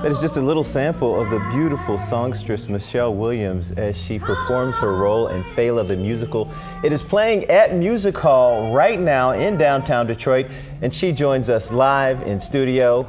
That is just a little sample of the beautiful songstress Michelle Williams as she performs her role in Fela the musical. It is playing at Music Hall right now in downtown Detroit, and she joins us live in studio.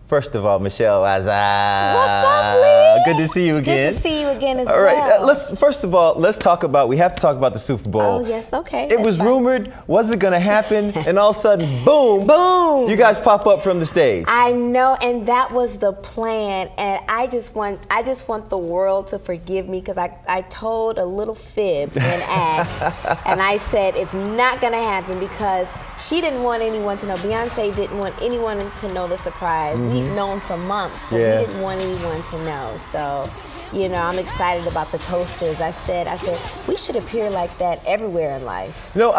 First of all, Michelle, what's up, Lee? Good to see you again. Good to see you again as well. All right, well. first of all, let's talk about, we have to talk about the Super Bowl. Oh, yes, okay. It was rumored, wasn't gonna happen, and all of a sudden, boom! Boom! You guys pop up from the stage. I know, and that was the plan, and I just want the world to forgive me, because I told a little fib when asked, and I said it's not gonna happen because she didn't want anyone to know. Beyonce didn't want anyone to know the surprise. We've known for months, but we didn't want anyone to know. So, you know, I'm excited about the toasters. I said, we should appear like that everywhere in life. No,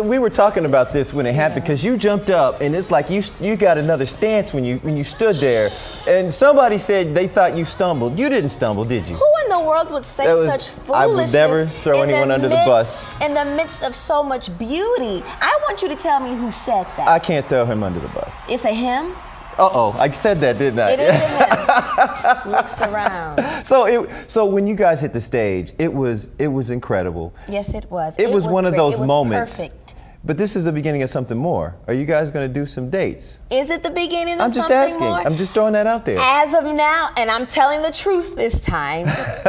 we were talking about this when it happened, because you jumped up and it's like you got another stance when you stood there, and somebody said they thought you stumbled. You didn't stumble, did you? Who in the world would say such foolishness? I would never throw anyone under the bus. In the midst of so much beauty. I want you to tell me who said that. I can't throw him under the bus. It's a him? Uh-oh, I said that, didn't I? It is a him. Looks around. So when you guys hit the stage, it was incredible. Yes, it was. It was one of those moments. Perfect. But this is the beginning of something more. Are you guys going to do some dates? Is it the beginning of something more? I'm just asking. I'm just throwing that out there. As of now, and I'm telling the truth this time,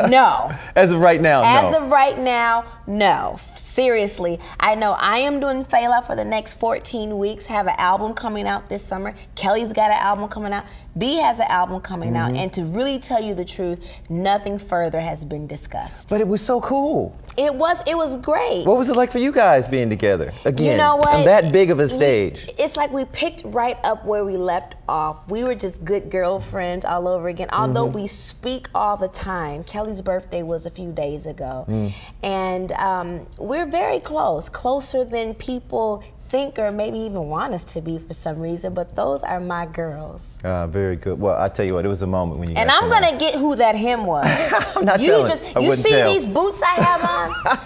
no. As of right now, no. As of right now, no. Seriously, I know I am doing Fela for the next 14 weeks, have an album coming out this summer. Kelly's got an album coming out. B has an album coming out, and to really tell you the truth, nothing further has been discussed. But it was so cool. It was great. What was it like for you guys being together again? You know what? On that big of a stage. It's like we picked right up where we left off. We were just good girlfriends all over again. Although we speak all the time. Kelly's birthday was a few days ago, and we're very close, closer than people think or maybe even want us to be for some reason, but those are my girls. Very good. Well, I tell you what, it was a moment when you and I'm gonna get who that him was. I'm not telling. You see these boots I have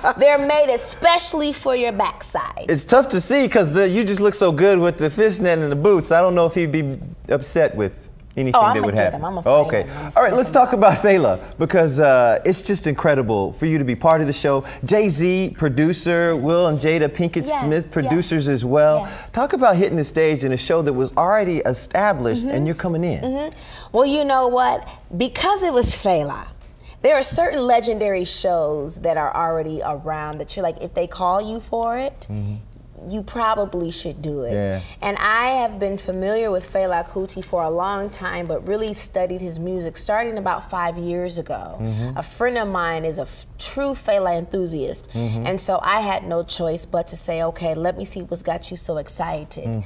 on? They're made especially for your backside. It's tough to see because you just look so good with the fishnet and the boots. I don't know if he'd be upset with anything that would happen. Okay. All right, let's talk about Fela, because it's just incredible for you to be part of the show. Jay-Z, producer, Will and Jada Pinkett Smith, producers as well. Talk about hitting the stage in a show that was already established and you're coming in. Well, you know what? Because it was Fela, there are certain legendary shows that are already around that you're like, if they call you for it, you probably should do it. And I have been familiar with Fela Kuti for a long time, but really studied his music starting about 5 years ago. A friend of mine is a true Fela enthusiast, and so I had no choice but to say, okay, let me see what's got you so excited.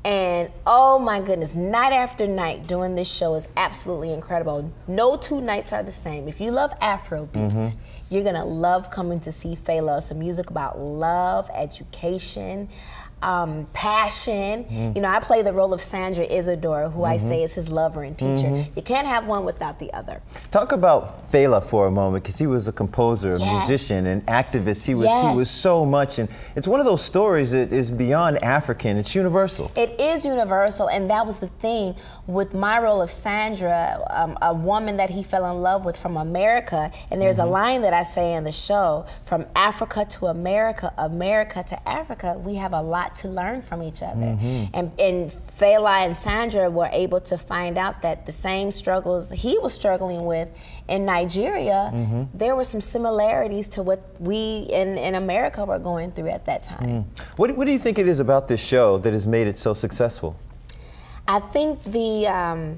And oh my goodness, night after night doing this show is absolutely incredible. No two nights are the same. If you love Afrobeat, you're gonna love coming to see Fela. It's a music about love, education, passion. You know, I play the role of Sandra Iszadore, who I say is his lover and teacher. You can't have one without the other. Talk about Fela for a moment, because he was a composer, a musician, an activist. He was so much, and it's one of those stories that is beyond African. It's universal. It is universal, and that was the thing with my role of Sandra, a woman that he fell in love with from America. And there's a line that I say in the show: from Africa to America, America to Africa, we have a lot to learn from each other. And Fela and Sandra were able to find out that the same struggles he was struggling with in Nigeria, there were some similarities to what we in America were going through at that time. What do you think it is about this show that has made it so successful? I think the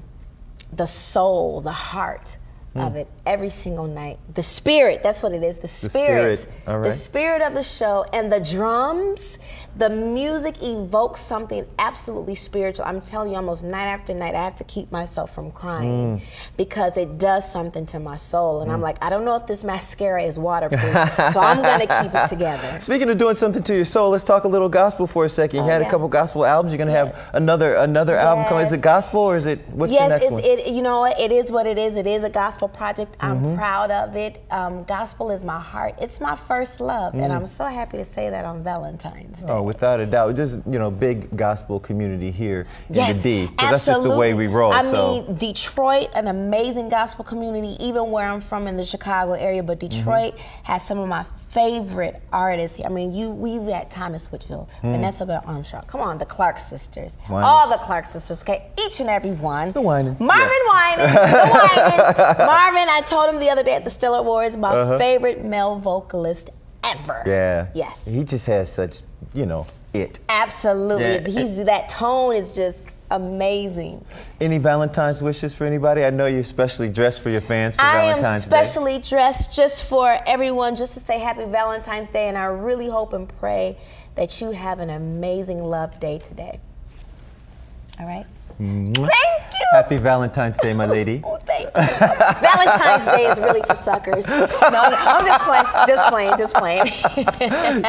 soul, the heart of it every single night. The spirit, that's what it is, the spirit. All right. The spirit of the show, and the drums, the music evokes something absolutely spiritual. I'm telling you, almost night after night, I have to keep myself from crying because it does something to my soul. And I'm like, I don't know if this mascara is waterproof, so I'm gonna keep it together. Speaking of doing something to your soul, let's talk a little gospel for a second. You had a couple gospel albums. You're gonna have another album coming. Is it gospel or is it, what's your next one? You know what, it is what it is. It is a gospel gospel project. I'm proud of it. Gospel is my heart. It's my first love, and I'm so happy to say that on Valentine's Day. Oh, without a doubt. There's, you know, big gospel community here in yes, the D, because that's just the way we roll. I mean, Detroit, an amazing gospel community, even where I'm from in the Chicago area, but Detroit has some of my favorite artists here. I mean, we've had Thomas Whitfield, Vanessa Bell Armstrong. Come on, the Clark sisters. All the Clark sisters, okay? Each and every one. The Winans. Marvin Winans, the Winans. Marvin, I told him the other day at the Stellar Awards, my favorite male vocalist ever. Yeah. Yes. He just has such, you know, it. Absolutely. Yeah. That tone is just amazing. Any Valentine's wishes for anybody? I know you're specially dressed for your fans for Valentine's Day. I am specially dressed just for everyone, just to say Happy Valentine's Day, and I really hope and pray that you have an amazing love day today. All right? Thank you. Happy Valentine's Day, my lady. Oh, thank you. Valentine's Day is really for suckers. No, I'm just playing.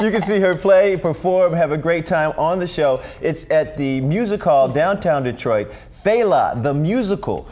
You can see her play, perform, have a great time on the show. It's at the Music Hall, downtown Detroit. Fela, the musical.